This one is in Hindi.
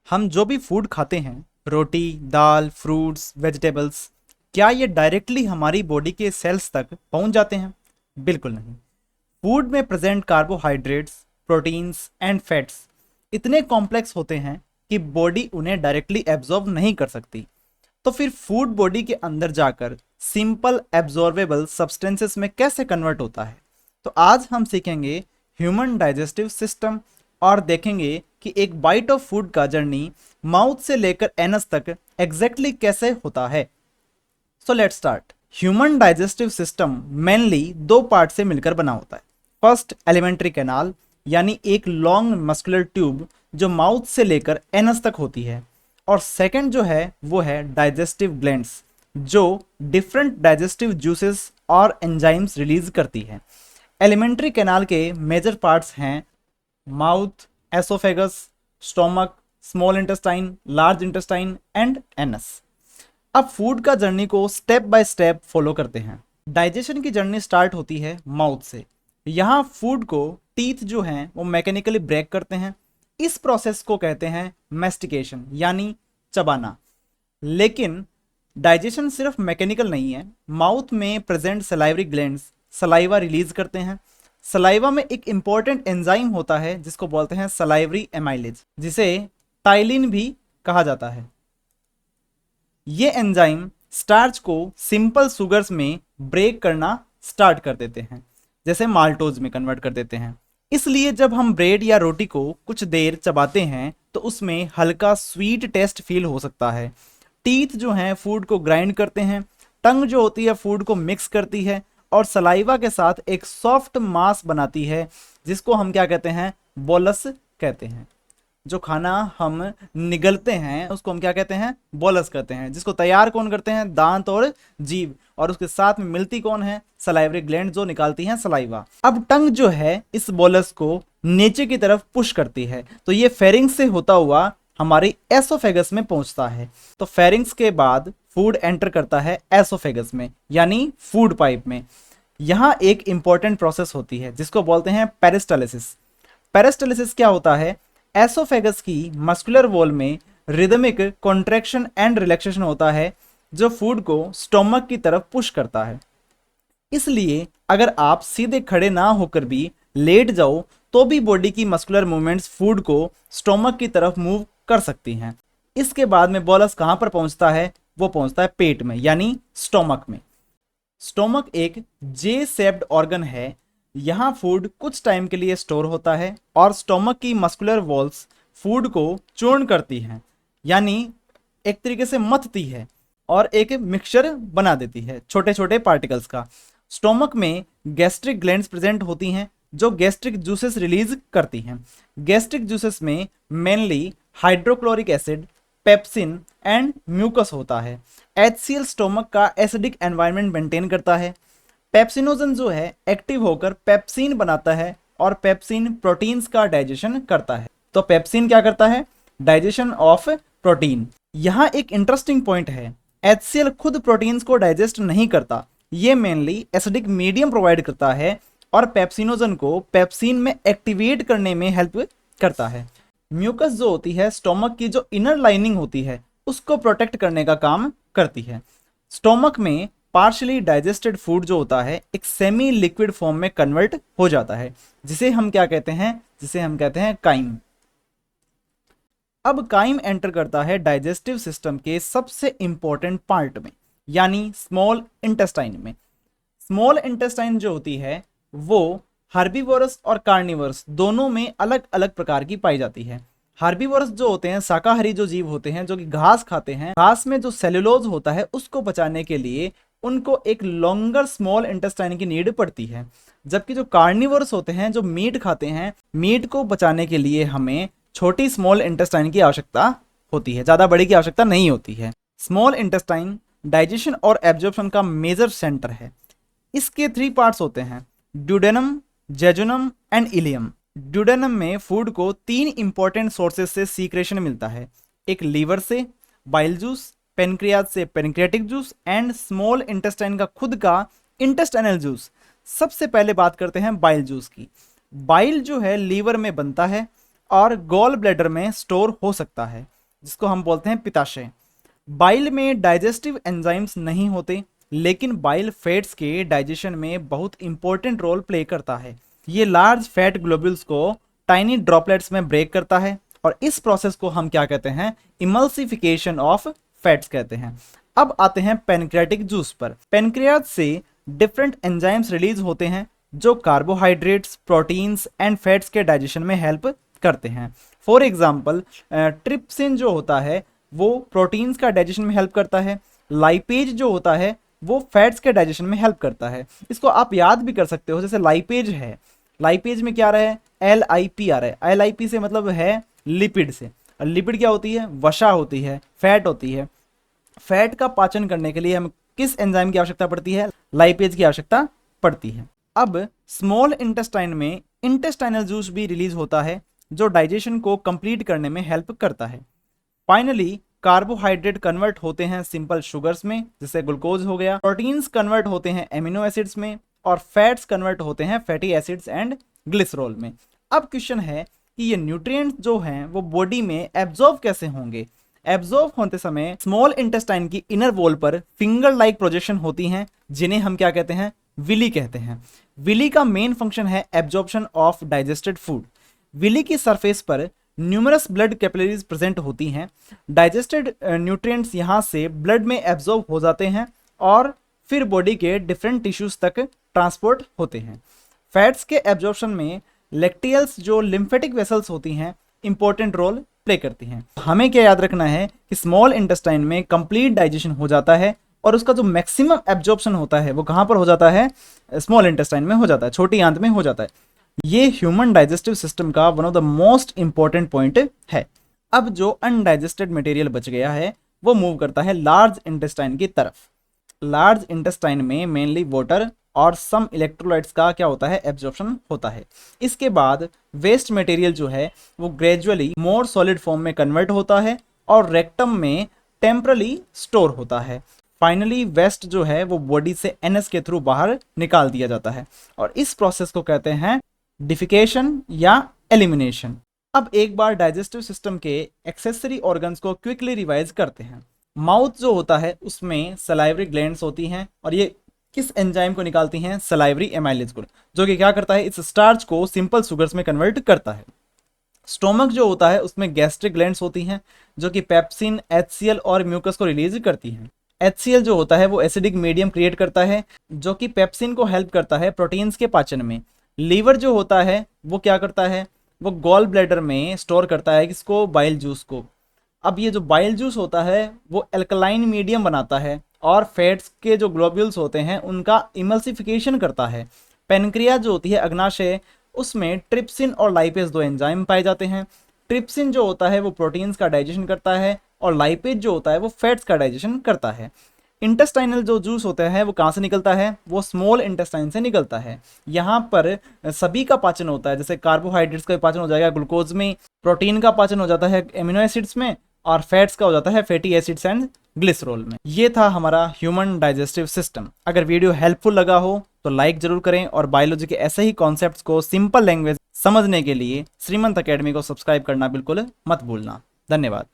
हम जो भी फूड खाते हैं, रोटी, दाल, फ्रूट्स, वेजिटेबल्स, क्या ये डायरेक्टली हमारी बॉडी के सेल्स तक पहुंच जाते हैं? बिल्कुल नहीं। फूड में present carbohydrates, proteins and fats इतने कॉम्प्लेक्स होते हैं कि बॉडी उन्हें डायरेक्टली एब्जॉर्ब नहीं कर सकती। तो फिर फूड बॉडी के अंदर जाकर सिंपल एब्जॉर्बेबल सब्सटेंसेस में कैसे कन्वर्ट होता है? तो आज हम सीखेंगे ह्यूमन डाइजेस्टिव सिस्टम और देखेंगे कि एक बाइट ऑफ फूड का जर्नी माउथ से लेकर एनस तक एग्जैक्टली कैसे होता है। So let's start. Human digestive system mainly दो पार्ट से मिलकर बना होता है। फर्स्ट, एलिमेंट्री कैनाल, यानी एक लॉन्ग मस्कुलर ट्यूब जो माउथ से लेकर एनस तक होती है। और सेकंड जो है वो है डाइजेस्टिव ग्लैंड्स, जो डिफरेंट डाइजेस्टिव जूसेस और एंजाइम्स रिलीज करती है। एलिमेंट्री कैनाल के मेजर पार्ट्स हैं mouth, oesophagus, stomach, small intestine, large intestine and anus. अब फूड का जर्नी को स्टेप बाय स्टेप फॉलो करते हैं। डाइजेशन की जर्नी स्टार्ट होती है माउथ से। यहाँ फूड को टीथ जो हैं वो मैकेनिकली ब्रेक करते हैं। इस प्रोसेस को कहते हैं मैस्टिकेशन, यानी चबाना। लेकिन डाइजेशन सिर्फ मैकेनिकल नहीं है। माउथ में present salivary glands saliva release करते हैं। सलाइवा में एक इंपॉर्टेंट एंजाइम होता है जिसको बोलते हैं सलाइवरी एमाइलेज, जिसे टाइलिन भी कहा जाता है। ये एंजाइम स्टार्च को सिंपल सुगर्स में ब्रेक करना स्टार्ट कर देते हैं, जैसे माल्टोज में कन्वर्ट कर देते हैं। इसलिए जब हम ब्रेड या रोटी को कुछ देर चबाते हैं तो उसमें हल्का स्वीट टेस्ट फील हो सकता है। टीथ जो हैं फूड को ग्राइंड करते हैं, टंग जो होती है फूड को मिक्स करती है और सलाइवा के साथ एक सॉफ्ट मास बनाती है, जिसको हम क्या कहते हैं? बोलस कहते हैं। जो खाना हम निगलते हैं उसको हम क्या कहते हैं? बोलस कहते हैं। जिसको तैयार कौन करते हैं? दांत और जीभ। और उसके साथ में मिलती कौन है? सलाइवरी ग्लैंड, जो निकालती हैं सलाइवा। अब टंग जो है इस बोलस को नीचे की तरफ पुश करती है, तो ये फेरिंग्स से होता हुआ हमारी एसोफेगस में पहुंचता है। तो फेरिंग्स के बाद फूड एंटर करता है एसोफेगस में, यानी फूड पाइप में। यहाँ एक इंपॉर्टेंट प्रोसेस होती है जिसको बोलते हैं पेरिस्टालिसिस। पेरिस्टालिसिस क्या होता है? एसोफेगस की मस्कुलर वॉल में रिदमिक कॉन्ट्रैक्शन एंड रिलैक्सेशन होता है, जो फूड को स्टोमक की तरफ पुश करता है। इसलिए अगर आप सीधे खड़े ना होकर भी लेट जाओ तो भी बॉडी की मस्कुलर मूवमेंट्स फूड को स्टोमक की तरफ मूव कर सकती हैं। इसके बाद में बोलस कहाँ पर पहुंचता है? वो पहुंचता है पेट में, यानी स्टोमक में। स्टोमक एक जे शेप्ड ऑर्गन है। यहाँ फूड कुछ टाइम के लिए स्टोर होता है और स्टोमक की मस्कुलर वॉल्स फूड को चूर्ण करती हैं, यानी एक तरीके से मथती है और एक मिक्सचर बना देती है छोटे छोटे पार्टिकल्स का। स्टोमक में गैस्ट्रिक ग्लैंड्स प्रेजेंट होती हैं जो गैस्ट्रिक जूसेस रिलीज करती हैं। गैस्ट्रिक जूसेस में mainly hydrochloric acid, pepsin and mucus होता है। HCl स्टोमक का एसिडिक एनवायरनमेंट मेंटेन करता है। पेप्सिनोजन जो है एक्टिव होकर पेप्सिन बनाता है और पेप्सिन प्रोटीन्स का डाइजेशन करता है। तो पेप्सिन क्या करता है? Digestion of protein. यहाँ एक इंटरेस्टिंग पॉइंट है, HCl खुद प्रोटीन्स को डाइजेस्ट नहीं करता, ये मेनली एसिडिक मीडियम प्रोवाइड करता है और पेप्सिनोजन को पेप्सिन में एक्टिवेट करने में हेल्प करता है। म्यूकस जो होती है स्टोमक की जो इनर लाइनिंग होती है उसको प्रोटेक्ट करने का काम करती है। स्टोमक में पार्शियली डाइजेस्टेड फूड जो होता है एक सेमी लिक्विड फॉर्म में कन्वर्ट हो जाता है, जिसे हम क्या कहते हैं? जिसे हम कहते हैं काइम। अब काइम एंटर करता है डाइजेस्टिव सिस्टम के सबसे इंपॉर्टेंट पार्ट में, यानी स्मॉल इंटेस्टाइन में। स्मॉल इंटेस्टाइन जो होती है वो हर्बीवोरस और कार्निवोरस दोनों में अलग अलग प्रकार की पाई जाती है। हर्बीवोरस जो होते हैं शाकाहारी जो जीव होते हैं, जो कि घास खाते हैं। घास में जो सेलुलोज होता है उसको बचाने के लिए उनको एक लॉन्गर स्मॉल इंटेस्टाइन की नीड पड़ती है। जबकि जो कार्निवोरस होते हैं, जो मीट खाते हैं, मीट को बचाने के लिए हमें छोटी स्मॉल इंटेस्टाइन की आवश्यकता होती है, ज़्यादा बड़ी की आवश्यकता नहीं होती है। स्मॉल इंटेस्टाइन डाइजेशन और एब्जॉर्प्शन का मेजर सेंटर है। इसके 3 पार्ट्स होते हैं, duodenum, jejunum and ileum. Duodenum में फूड को 3 इंपॉर्टेंट सोर्सेस से सीक्रेशन मिलता है। एक लीवर से बाइल जूस, पेनक्रियाज से pancreatic juice and small intestine का खुद का इंटेस्टाइनल जूस। सबसे पहले बात करते हैं बाइल जूस की। बाइल जो है लीवर में बनता है और गॉल ब्लैडर में स्टोर हो सकता है। जिसको हम बोलते हैं पित्ताशय। बाइल में डाइजेस्टिव एंजाइम्स नहीं होते, लेकिन बाइल फैट्स के डाइजेशन में बहुत इंपॉर्टेंट रोल प्ले करता है। ये लार्ज फैट ग्लोब्यूल्स को टाइनी ड्रॉपलेट्स में ब्रेक करता है और इस प्रोसेस को हम क्या कहते हैं, इमल्सिफिकेशन ऑफ फैट्स कहते हैं। अब आते हैं पैनक्रियाटिक जूस पर। पैनक्रियाज से डिफरेंट एंजाइम्स रिलीज होते हैं जो कार्बोहाइड्रेट्स, प्रोटीन्स एंड फैट्स के डाइजेशन में हेल्प करते हैं। फॉर एग्जाम्पल ट्रिप्सिन जो होता है वो प्रोटीन्स का डाइजेशन में हेल्प करता है, लाइपेज जो होता है वो फैट्स के डाइजेशन में हेल्प करता है। इसको आप याद भी कर सकते हो, जैसे लाइपेज है, लाइपेज में क्या आ रहा है, LIP आ रहा है, LIP से मतलब है लिपिड से, और लिपिड क्या होती है, वसा होती है, फैट होती है। फैट का पाचन करने के लिए हमें किस एंजाइम की आवश्यकता पड़ती है, लाइपेज की आवश्यकता पड़ती है। अब स्मॉल इंटेस्टाइन में इंटेस्टाइनल जूस भी रिलीज होता है जो डाइजेशन को कंप्लीट करने में हेल्प करता है। फाइनली कार्बोहाइड्रेट कन्वर्ट होते हैं सिंपल शुगर्स में, जैसे ग्लूकोज हो गया, प्रोटीन्स कन्वर्ट होते हैं एमिनो एसिड्स में, और फैट्स कन्वर्ट होते हैं फैटी एसिड्स एंड ग्लिसरॉल में। अब क्वेश्चन है कि ये न्यूट्रिएंट्स जो हैं वो बॉडी में एब्जॉर्ब कैसे होंगे। एब्जॉर्ब होते समय स्मॉल इंटेस्टाइन की इनर वॉल पर फिंगर लाइक प्रोजेक्शन होती हैं, जिन्हें हम क्या कहते हैं, विली कहते हैं। विली का मेन फंक्शन है absorption of digested food. Villi की सरफेस पर न्यूमरस ब्लड कैपिलरीज प्रेजेंट होती हैं। डाइजेस्टेड न्यूट्रिएंट्स यहाँ से ब्लड में एब्जॉर्ब हो जाते हैं और फिर बॉडी के डिफरेंट टिश्यूज तक ट्रांसपोर्ट होते हैं। फैट्स के एब्जॉर्प्शन में लेक्टियल्स जो लिम्फेटिक वेसल्स होती हैं इंपॉर्टेंट रोल प्ले करती हैं। हमें क्या याद रखना है कि स्मॉल इंटेस्टाइन में कंप्लीट डाइजेशन हो जाता है और उसका जो मैक्सिमम एब्जॉर्प्शन होता है वो कहाँ पर हो जाता है, स्मॉल इंटेस्टाइन में हो जाता है, छोटी आंत में हो जाता है। ये ह्यूमन डाइजेस्टिव सिस्टम का one of the most important point है। अब जो अनडाइजेस्टेड मटेरियल बच गया है वो मूव करता है लार्ज इंटेस्टाइन की तरफ। लार्ज इंटेस्टाइन में मेनली वाटर और सम इलेक्ट्रोलाइट्स का क्या होता है, एब्जॉर्प्शन होता है। इसके बाद वेस्ट मटेरियल जो है वो ग्रेजुअली मोर सॉलिड फॉर्म में कन्वर्ट होता है और रेक्टम में टेम्परली स्टोर होता है। फाइनली वेस्ट जो है वो बॉडी से NS के थ्रू बाहर निकाल दिया जाता है और इस प्रोसेस को कहते हैं डिफिकेशन या एलिमिनेशन। अब एक बार डाइजेस्टिव सिस्टम के एक्सेसरी ऑर्गन्स को क्विकली रिवाइज करते हैं। माउथ जो होता है उसमें सलाइवरी ग्लैंड्स होती हैं और ये किस एंजाइम को निकालती हैं, सलाइवरी एमाइलेज को, जो कि क्या करता है, इस स्टार्च को सिंपल शुगर्स में कन्वर्ट करता है। स्टोमक जो होता है उसमें गैस्ट्रिक ग्लैंड्स होती हैं जो कि पेप्सिन, HCl और म्यूकस को रिलीज करती हैं। HCl जो होता है वो एसिडिक मीडियम क्रिएट करता है जो कि पेप्सिन को हेल्प करता है प्रोटीन्स के पाचन में। लीवर जो होता है वो क्या करता है, वो गॉल ब्लैडर में स्टोर करता है किसको, बाइल जूस को। अब ये जो बाइल जूस होता है वो एल्कलाइन मीडियम बनाता है और फैट्स के जो ग्लोब्यूल्स होते हैं उनका इमल्सिफिकेशन करता है। पेनक्रियाज जो होती है, अग्नाशय, उसमें ट्रिप्सिन और लाइपेज दो एंजाइम पाए जाते हैं। ट्रिप्सिन जो होता है वो प्रोटीन्स का डाइजेशन करता है और लाइपेज जो होता है वो फैट्स का डाइजेशन करता है। इंटेस्टाइनल जो जूस होता है वो कहाँ से निकलता है, वो स्मॉल इंटेस्टाइन से निकलता है। यहाँ पर सभी का पाचन होता है, जैसे कार्बोहाइड्रेट्स का पाचन हो जाएगा ग्लूकोज में, प्रोटीन का पाचन हो जाता है एमिनो एसिड्स में, और फैट्स का हो जाता है फैटी एसिड्स एंड ग्लिसरॉल में। ये था हमारा ह्यूमन डाइजेस्टिव सिस्टम। अगर वीडियो हेल्पफुल लगा हो तो लाइक जरूर करें और बायोलॉजी के ऐसे ही कॉन्सेप्ट्स को सिंपल लैंग्वेज समझने के लिए श्रीमंत अकेडमी को सब्सक्राइब करना बिल्कुल मत भूलना। धन्यवाद।